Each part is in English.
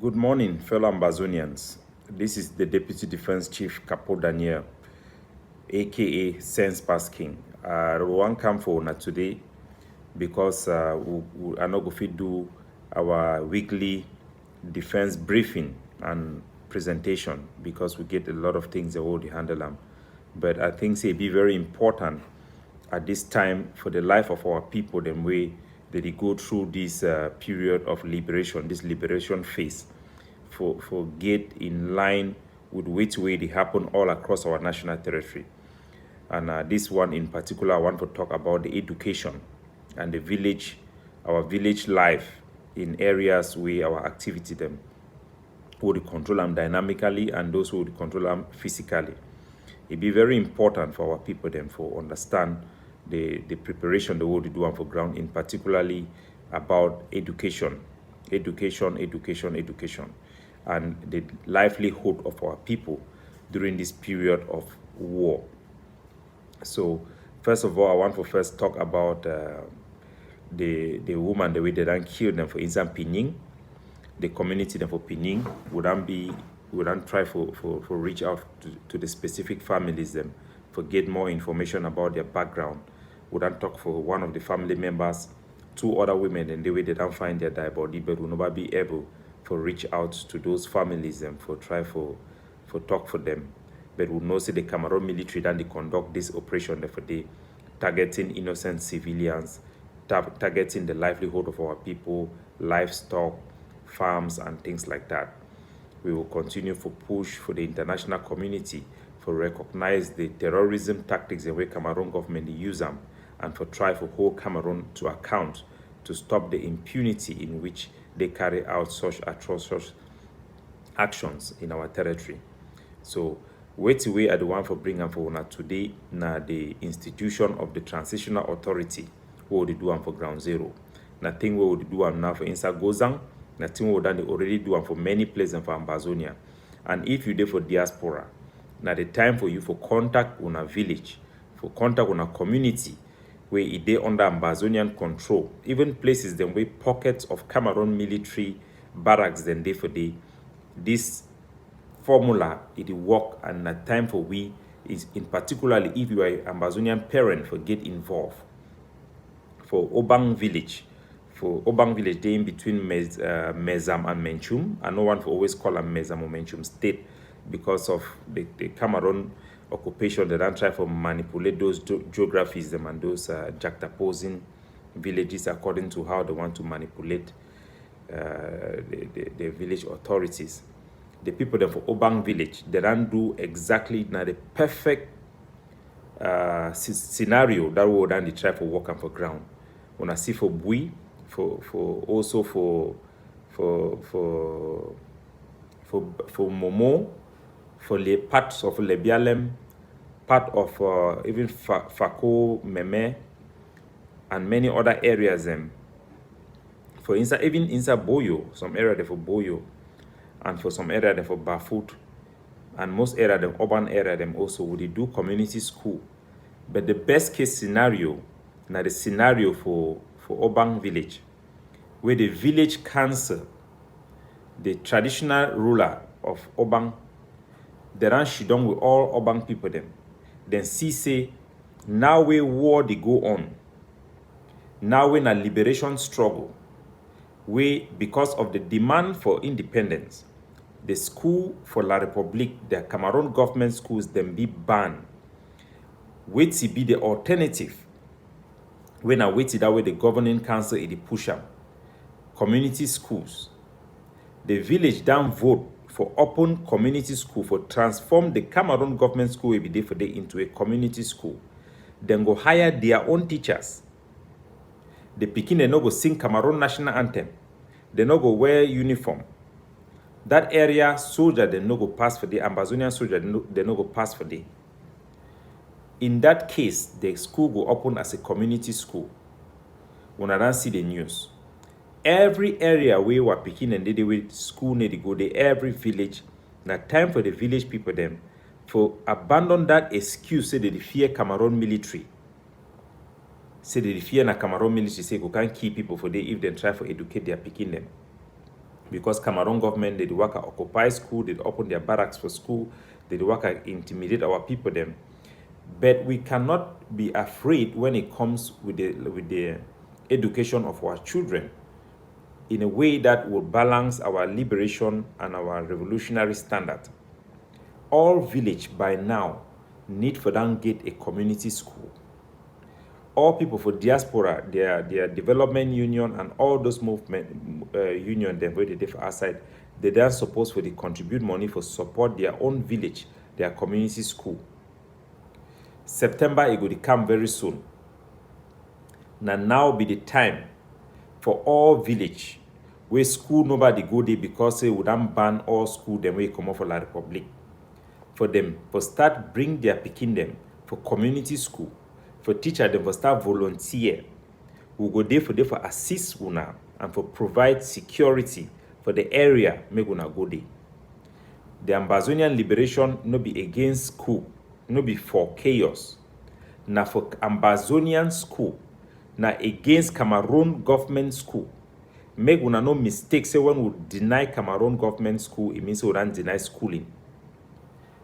Good morning, fellow Ambazonians. This is the Deputy Defense Chief Capo Daniel, aka Sense Pass King. We want come for una today because we are not going to do our weekly defense briefing and presentation because we get a lot of things that we handle them. But I think it be very important at this time for the life of our people, then way that they go through this period of liberation, this liberation phase, for get in line with which way they happen all across our national territory. And this one in particular, I want to talk about the education and the village, our village life in areas where our activity them would control them dynamically and those who would control them physically. It be very important for our people then for understand the preparation they would do for ground, in particularly about education, and the livelihood of our people during this period of war. So, first of all, I want to first talk about the woman the way they done kill them for instance Pining, the community them for Pining wouldn't try for reach out to the specific families them for get more information about their background. Wouldn't talk for one of the family members, two other women, and the way they don't find their dead body, but will never be able for reach out to those families them for try for talk for them. But we know see the Cameroon military then they conduct this operation for the targeting innocent civilians, targeting the livelihood of our people, livestock, farms, and things like that. We will continue to push for the international community for recognize the terrorism tactics the way Cameroon government use them and for try for hold Cameroon to account to stop the impunity in which they carry out such atrocious actions in our territory. So wait away at the one for bring am for una today na the institution of the transitional authority what would do am for ground zero. Nothing we would do am now for inside Gozang, nothing we done already do am for many places for Ambazonia. And if you there for diaspora, now the time for you for contact una village, for contact una community where it dey under Ambazonian control, even places them where pockets of Cameroon military barracks then dey for day. This formula it work, and the time for we is in particularly if you are an Ambazonian parent for get involved. For Obang village, they in between Mezam and Menchum, and no one for always call them Mezam or Menchum state because of the Cameroon occupation. They don't try to manipulate those geographies them and those juxtaposing villages according to how they want to manipulate the village authorities. The people there for Obang village, they don't do exactly now the perfect scenario that would then try for work and for ground. When I see for Bui, for Momo, for the parts of Lebialem, part of even Fako, Meme, and many other areas them. For instance, even inside Boyo, some area there for Boyo, and for some area there for Bafut, and most area them urban area them also would they do community school. But the best case scenario, now the scenario for Obang village, where the village council, the traditional ruler of Obang, they run shidong with all Obang people them. Then see say, now we war they go on. Now when a liberation struggle, we because of the demand for independence, the school for La République, the Cameroon government schools, then be banned. Wait to be the alternative. When I waited that way, the governing council it push up community schools. The village down vote for open community school for transform the Cameroon government school every day for day into a community school. Then go hire their own teachers. The Pekin they no go sing Cameroon national anthem. They no go wear uniform. That area soldier they no go pass for the Ambazonian soldier they no go pass for the. In that case, the school will open as a community school. When I don't see the news, every area where we are picking and they with school need to go there, every village. Now time for the village people them for abandon that excuse say they fear Cameroon military. Say they fear na Cameroon military say go can't keep people for there if they try for educate their picking them. because Cameroon government, they work at occupy school, they open their barracks for school, they work at intimidate our people them. But we cannot be afraid when it comes with the education of our children in a way that will balance our liberation and our revolutionary standard. All village by now need for them get a community school. All people for diaspora, their development union and all those movement union them where they for outside, they then supposed for the contribute money for support their own village, their community school. September it will come very soon. Now be the time for all village where school nobody go there because they would ban all school them way come off for La Republic. For them for start bring their pikin them for community school, for teacher them for start volunteer. We go there for assist una and for provide security for the area make una go there. The Ambazonian liberation no be against school, no be for chaos. Na for Ambazonian school, na against Cameroon government school. Make una no mistake say when we deny Cameroon government school, it means we don't deny schooling.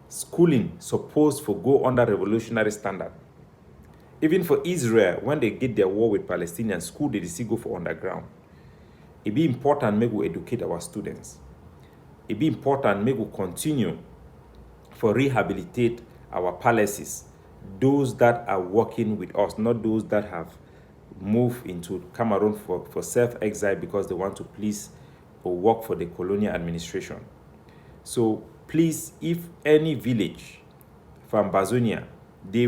Schooling supposed to go under revolutionary standard. Even for Israel, when they get their war with Palestinians, school they still go for underground. It be important make we educate our students. It be important make we continue for rehabilitate our palaces, those that are working with us, not those that have moved into Cameroon for self-exile because they want to please or work for the colonial administration. So please, if any village from Bazonia, they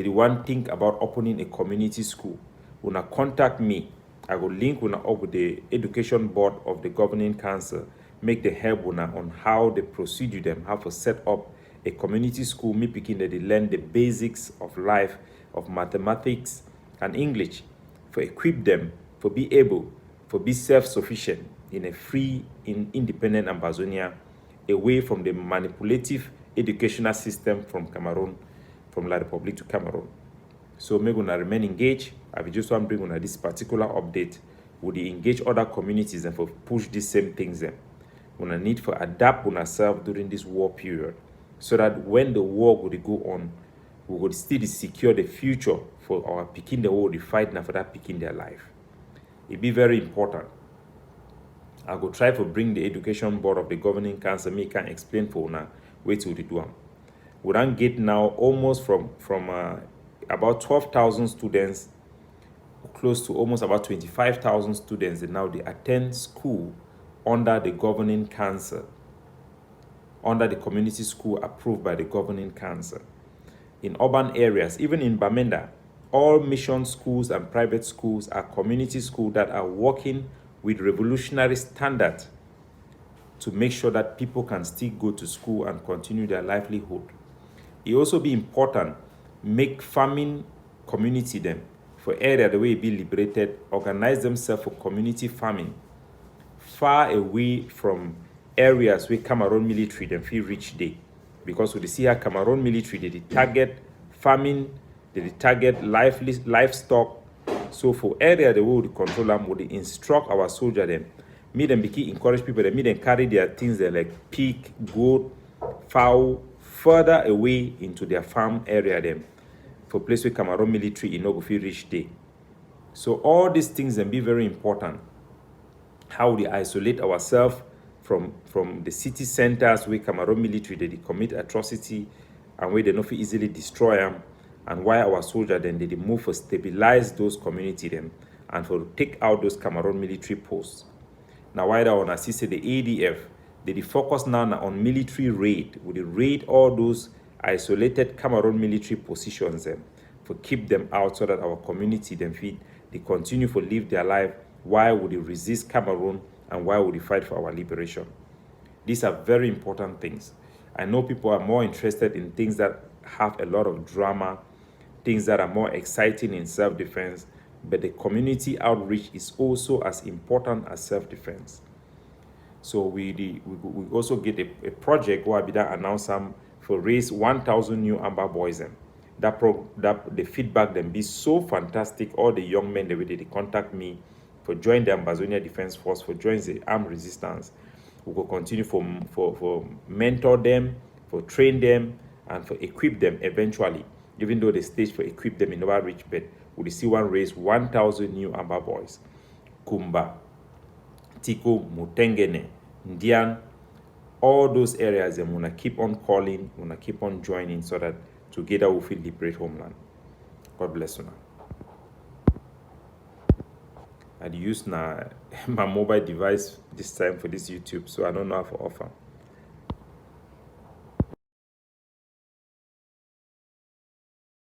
want think about opening a community school, una contact me. I will link una up with the education board of the governing council, make the help una on how they procedure them, how to set up a community school, me picking that they learn the basics of life, of mathematics and English, for equip them, for be able, for be self-sufficient in a free, independent Ambazonia, away from the manipulative educational system from Cameroon, from La Republic to Cameroon. So we're gonna remain engaged. I will just want to bring on this particular update. Would engage other communities and for push these same things then. We're gonna need for adapt on ourselves during this war period, so that when the war would go on, we would still secure the future for our picking the war, the fight now for that picking their life. It be very important. I will try to bring the education board of the governing council, me can explain for now where to do them. We don't get now almost from about 12,000 students, close to almost about 25,000 students, and now they attend school under the governing council, under the community school approved by the governing council. In urban areas, even in Bamenda, all mission schools and private schools are community schools that are working with revolutionary standard to make sure that people can still go to school and continue their livelihood. It also be important, make farming community them for area the way it be liberated, organize themselves for community farming, far away from areas where Cameroon military them feel reach day. Because we see how Cameroon military they target farming, they target livestock. So for area the way we control them, we instruct our soldier them, me them be encourage people that me them carry their things there like pig, goat, fowl further away into their farm area them for place where Cameroon military in no feel reach day. So all these things then be very important. How we isolate ourselves from the city centers where Cameroon military they commit atrocity and where they not easily destroy them, and why our soldiers then they move for stabilize those community them and for take out those Cameroon military posts. Now why that one assisted the ADF, they focus now on military raid, with the raid all those isolated Cameroon military positions them for keep them out so that our community them feed they continue to live their life. Why would they resist Cameroon and why would they fight for our liberation? These are very important things. I know people are more interested in things that have a lot of drama, things that are more exciting in self-defense, but the community outreach is also as important as self-defense. So we also get a project where we announce them for raise 1,000 new Amber boys them. That the feedback them be so fantastic. All the young men they contact me for join the Ambazonia Defense Force, for join the armed resistance. We will continue for mentor them, for train them, and for equip them eventually. Even though the stage for equip them in never reach, but we see one raise 1,000 new Amba boys. Kumba, Tiko, Mutengene, Ndian, all those areas, and wanna keep on calling, wanna keep on joining so that together we will liberate homeland. God bless you now. I'd use my mobile device this time for this YouTube, so I don't know how to offer.